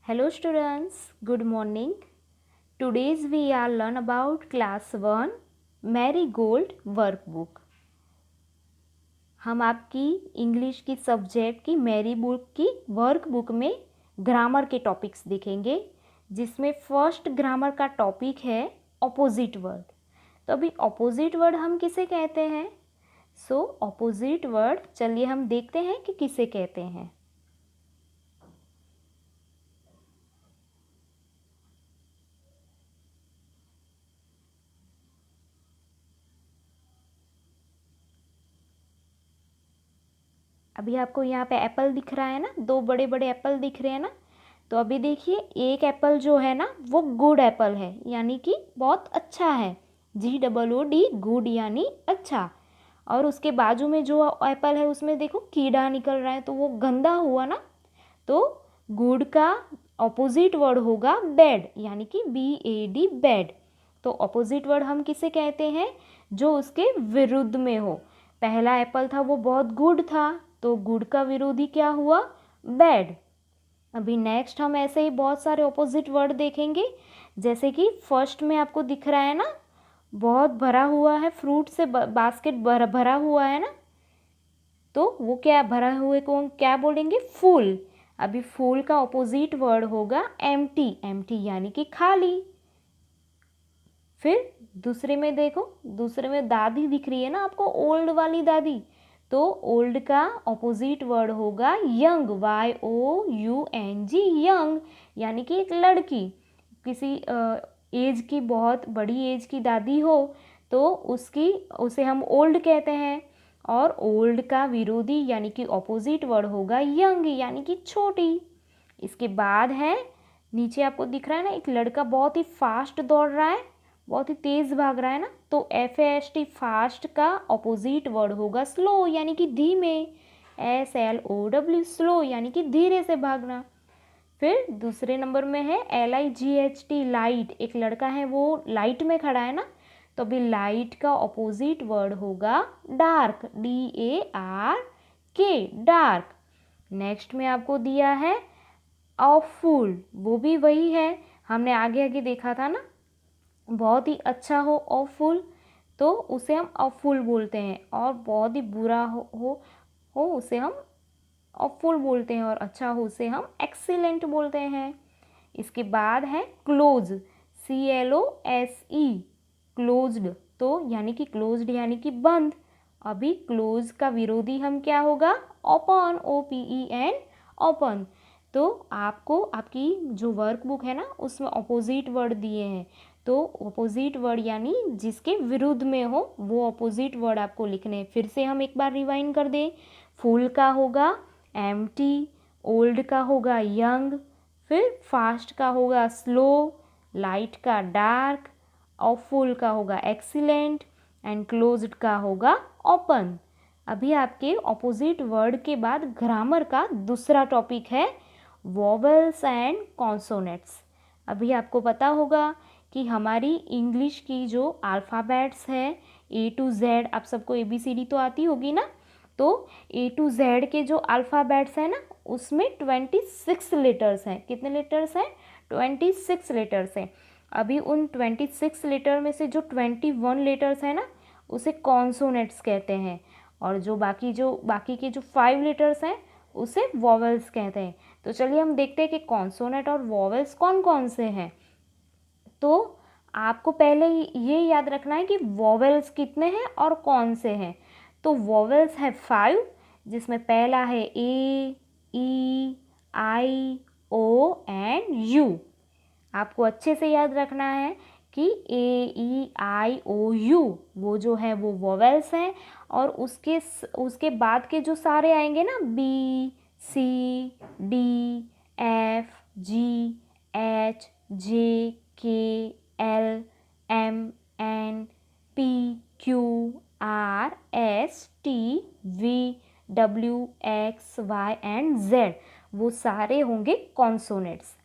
Hello students, good morning. Today's we are learn about class 1 Marigold workbook. हम आपकी English की subject की Mary book की workbook में ग्रामर के टॉपिक्स देखेंगे, जिसमें फर्स्ट ग्रामर का टॉपिक है ऑपोजिट वर्ड। तो अभी ऑपोजिट वर्ड हम किसे कहते हैं? ऑपोजिट वर्ड चलिए हम देखते हैं कि किसे कहते हैं। अभी आपको यहाँ पे एप्पल दिख रहा है ना, दो बड़े बड़े एप्पल दिख रहे हैं ना। तो अभी देखिए एक एप्पल जो है ना वो गुड एप्पल है, यानी कि बहुत अच्छा है। GOOD गुड यानी अच्छा। और उसके बाजू में जो एप्पल है उसमें देखो कीड़ा निकल रहा है, तो वो गंदा हुआ ना। तो गुड का ऑपोजिट वर्ड होगा बैड, यानी कि BAD बैड। तो ऑपोजिट वर्ड हम किसे कहते हैं? जो उसके विरुद्ध में हो। पहला एप्पल था वो बहुत गुड था, तो गुड का विरोधी क्या हुआ? बैड। अभी नेक्स्ट हम ऐसे ही बहुत सारे ऑपोजिट वर्ड देखेंगे, जैसे कि फर्स्ट में आपको दिख रहा है ना, बहुत भरा हुआ है, फ्रूट से बास्केट भरा हुआ है ना। तो वो क्या भरा हुए को हम क्या बोलेंगे? फुल। अभी फुल का ऑपोजिट वर्ड होगा एम्प्टी, एम्प्टी यानी कि खाली। फिर दूसरे में देखो, दूसरे में दादी दिख रही है ना आपको, ओल्ड वाली दादी। तो ओल्ड का ऑपोजिट वर्ड होगा यंग, YOUNG यंग, यानी कि एक लड़की। किसी एज की, बहुत बड़ी एज की दादी हो तो उसे हम ओल्ड कहते हैं। और ओल्ड का विरोधी यानी कि ऑपोजिट वर्ड होगा यंग, यानी कि छोटी। इसके बाद है नीचे आपको दिख रहा है ना, एक लड़का बहुत ही फास्ट दौड़ रहा है, बहुत ही तेज भाग रहा है ना। तो FAST फास्ट का ऑपोजिट वर्ड होगा स्लो, यानी कि धीमे। SLOW स्लो, यानी कि धीरे से भागना। फिर दूसरे नंबर में है LIGHT लाइट, एक लड़का है वो लाइट में खड़ा है ना। तो अभी लाइट का ऑपोजिट वर्ड होगा डार्क, DARK डार्क। नेक्स्ट में आपको दिया है ऑफुल, वो भी वही है, हमने आगे आगे देखा था ना। बहुत ही अच्छा हो ऑफुल, तो उसे हम ऑफुल बोलते हैं। और बहुत ही बुरा हो उसे हम ऑफुल बोलते हैं। और अच्छा हो उसे हम एक्सीलेंट बोलते हैं। इसके बाद है क्लोज, CLOSE क्लोज्ड, तो यानी कि क्लोज्ड यानी कि बंद। अभी क्लोज का विरोधी हम क्या होगा? Open, OPEN open. तो आपको आपकी जो वर्कबुक है ना उसमें ऑपोजिट वर्ड दिए हैं, तो ऑपोजिट वर्ड यानी जिसके विरुद्ध में हो वो ऑपोजिट वर्ड आपको लिखने हैं। फिर से हम एक बार रिवाइंड कर दें। फुल का होगा एम्प्टी, ओल्ड का होगा यंग, फिर फास्ट का होगा स्लो, लाइट का डार्क, ऑफुल का होगा एक्सीलेंट, एंड क्लोज्ड का होगा ओपन। अभी आपके ऑपोजिट वर्ड के बाद ग्रामर का दूसरा टॉपिक है वॉवेल्स एंड कॉन्सोनेंट्स। अभी आपको पता होगा कि हमारी इंग्लिश की जो अल्फ़ाबेट्स है A to Z, आप सबको ABCD तो आती होगी ना। तो A to Z के जो अल्फ़ाबेट्स हैं ना उसमें 26 लेटर्स हैं। कितने लेटर्स हैं? 26 लेटर्स हैं। अभी उन 26 लेटर में से जो 21 लेटर्स हैं ना उसे कॉन्सोनेंट्स कहते हैं। और जो बाकी के जो 5 लेटर्स हैं उसे वॉवेल्स कहते हैं। तो चलिए हम देखते हैं कि कॉन्सोनेंट और वॉवेल्स कौन कौन से हैं। तो आपको पहले ये याद रखना है कि वॉवेल्स कितने हैं और कौन से हैं। तो वॉवेल्स है 5, जिसमें पहला है A, E, I, O and U। आपको अच्छे से याद रखना है कि A, E, I, O, U वो जो है वो वॉवेल्स हैं। और उसके बाद के जो सारे आएंगे ना B, C, D, F, G, H, J, K, L, M, N, P, Q, R, S, T, V, W, X, Y and Z, वो सारे होंगे कॉन्सोनेंट्स।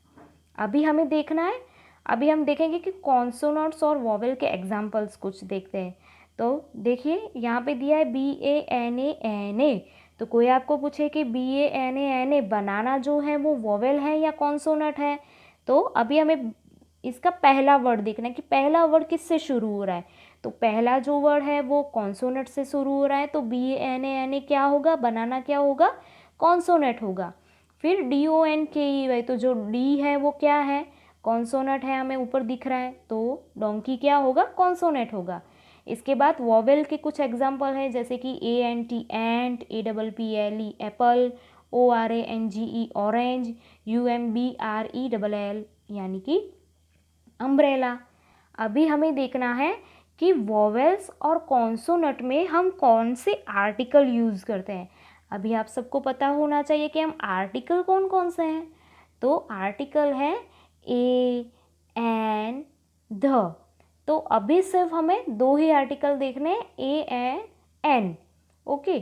अभी हमें देखना है, अभी हम देखेंगे कि कॉन्सोनेंट्स और वॉवेल के एग्जाम्पल्स कुछ देखते हैं। तो देखिए यहाँ पे दिया है BANANA, तो कोई आपको पूछे कि BANA बनाना जो है वो वोवेल है या कॉन्सोनेंट है, तो अभी हमें इसका पहला वर्ड देखना है कि पहला वर्ड किससे शुरू हो रहा है। तो पहला जो वर्ड है वो कॉन्सोनेंट से शुरू हो रहा है, तो BANA क्या होगा, बनाना क्या होगा, कॉन्सोनेंट होगा। फिर DONKEY, तो जो डी है वो क्या है, कॉन्सोनेंट है, हमें ऊपर दिख रहा है, तो डोंकी क्या होगा, कॉन्सोनेंट होगा। इसके बाद वोवेल के कुछ एग्जाम्पल है, जैसे कि ANT एंट, APPLE Apple, ORANGE orange, UMBRELL यानी कि अम्ब्रेला। अभी हमें देखना है कि वोवेल्स और कॉन्सोनेंट में हम कौन से आर्टिकल यूज़ करते हैं। अभी आप सबको पता होना चाहिए कि हम आर्टिकल कौन कौन से हैं। तो आर्टिकल है ए, एन, ध। तो अभी सिर्फ हमें दो ही आर्टिकल देखने हैं, ए एंड एन। ओके,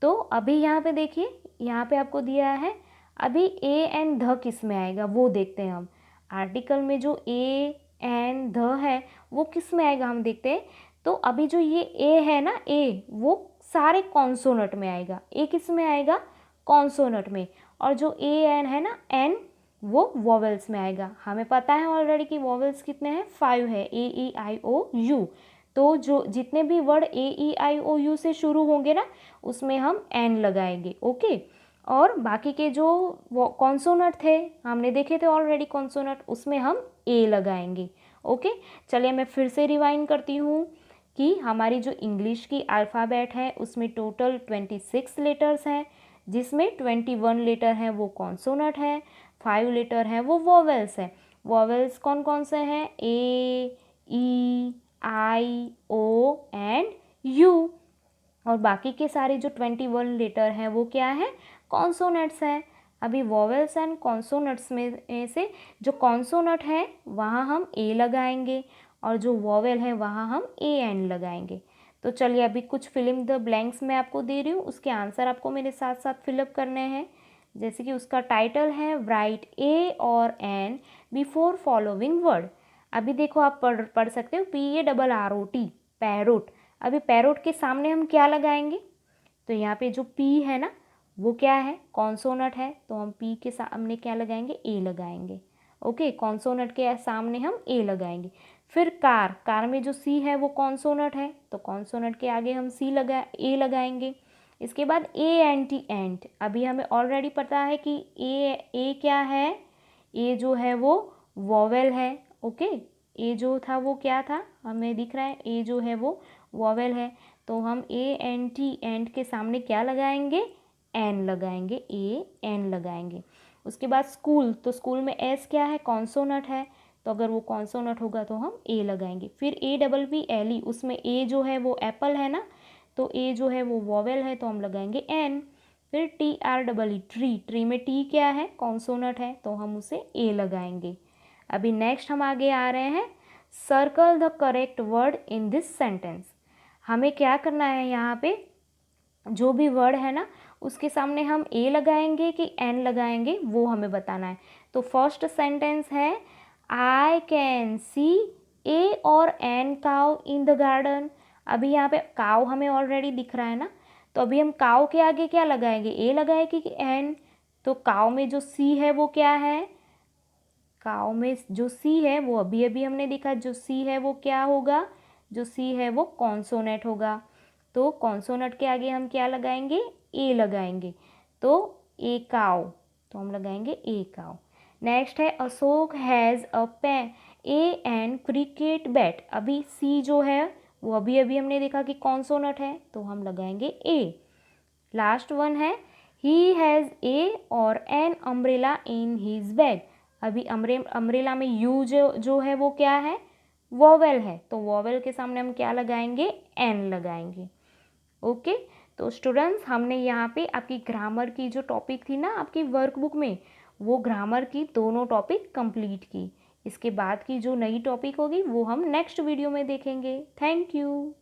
तो अभी यहाँ पे देखिए, यहाँ पे आपको दिया है, अभी ए एन ध किस में आएगा वो देखते हैं हम। आर्टिकल में जो ए एन ध है वो किस में आएगा हम देखते हैं। तो अभी जो ये ए है ना, ए वो सारे कॉन्सोनेंट में आएगा। ए किस में आएगा, कॉन्सोनेंट में। और जो ए एन है ना, एन, वो वोवेल्स में आएगा। हमें पता है ऑलरेडी कि वोवेल्स कितने हैं, 5 है, AEIOU। तो जो जितने भी वर्ड AEIOU से शुरू होंगे ना, उसमें हम एन लगाएंगे। ओके, और बाकी के जो कॉन्सोनेंट थे, हमने देखे थे ऑलरेडी कॉन्सोनेंट, उसमें हम ए लगाएंगे। ओके, चलिए मैं फिर से रिवाइंड करती हूँ कि हमारी जो इंग्लिश की अल्फ़ाबेट है उसमें टोटल 26 लेटर्स हैं, जिसमें 21 लेटर हैं वो कॉन्सोनेंट है, 5 लेटर हैं वो वोवेल्स हैं। वोवेल्स कौन कौन से हैं, ए, ई, आई, ओ एंड यू। और बाकी के सारे जो 21 लेटर हैं वो क्या है, कॉन्सोनेंट्स हैं। अभी वोवेल्स एंड कॉन्सोनेंट्स में से जो कॉन्सोनेंट है वहाँ हम ए लगाएंगे, और जो वोवेल है वहाँ हम ए एन लगाएंगे। तो चलिए अभी कुछ फिल इन द ब्लैंक्स मैं आपको दे रही हूँ, उसके आंसर आपको मेरे साथ साथ फिलअप करने हैं। जैसे कि उसका टाइटल है राइट ए और एन बिफोर फॉलोइंग वर्ड। अभी देखो आप पढ़ सकते हो, PARROT, पैरोट। अभी पैरोट के सामने हम क्या लगाएंगे, तो यहाँ पे जो पी है ना वो क्या है, कॉन्सोनेंट है, तो हम पी के सामने क्या लगाएंगे, ए लगाएंगे। ओके, कॉन्सोनेंट के सामने हम ए लगाएंगे। फिर कार, कार में जो सी है वो कॉन्सोनेंट है, तो कॉन्सोनेंट के आगे हम ए लगाएंगे। इसके बाद ANT एंट। अभी हमें ऑलरेडी पता है कि ए क्या है, ए जो है वो वोवेल है। ओके, ए जो था वो क्या था, हमें दिख रहा है, ए जो है वो वोवेल है, तो हम ANT एंट के सामने क्या लगाएंगे, एन लगाएंगे, एन लगाएंगे। उसके बाद स्कूल, तो स्कूल में एस क्या है, कॉन्सोनेंट है, तो अगर वो कॉन्सोनेंट होगा तो हम ए लगाएंगे। फिर APPLE, उसमें ए जो है वो एप्पल है ना, तो ए जो है वो वोवेल है, तो हम लगाएंगे एन। फिर TREE, ट्री, ट्री में टी क्या है, कॉन्सोनेंट है, तो हम उसे ए लगाएंगे। अभी नेक्स्ट हम आगे आ रहे हैं, circle the correct word in this sentence. हमें क्या करना है, यहाँ पे जो भी वर्ड है ना उसके सामने हम ए लगाएंगे कि एन लगाएंगे वो हमें बताना है। तो फर्स्ट सेंटेंस है, आई कैन सी ए और an cow in the garden. अभी यहाँ पे काउ हमें ऑलरेडी दिख रहा है ना, तो अभी हम काउ के आगे क्या लगाएंगे, ए लगाएंगे कि एन। तो काउ में जो सी है वो क्या है, काउ में जो सी है वो अभी अभी हमने देखा, जो सी है वो क्या होगा, जो सी है वो कॉन्सोनेंट होगा। तो कॉन्सोनेंट के आगे हम क्या लगाएंगे, ए लगाएंगे। तो ए काउ, तो हम लगाएंगे ए काउ। नेक्स्ट है, Ashok has a A and cricket bat. अभी सी जो है वो अभी अभी हमने देखा कि कॉन्सोनेंट है, तो हम लगाएंगे ए। लास्ट वन है, ही हैज़ ए और an umbrella in his bag. अभी अम्ब्रेला में यू जो है वो क्या है, वोवेल है, तो वोवेल के सामने हम क्या लगाएंगे, एन लगाएंगे। ओके, तो स्टूडेंट्स हमने यहाँ पे आपकी ग्रामर की जो टॉपिक थी ना आपकी वर्कबुक में, वो ग्रामर की दोनों टॉपिक कंप्लीट की। इसके बाद की जो नई टॉपिक होगी वो हम नेक्स्ट वीडियो में देखेंगे। Thank you.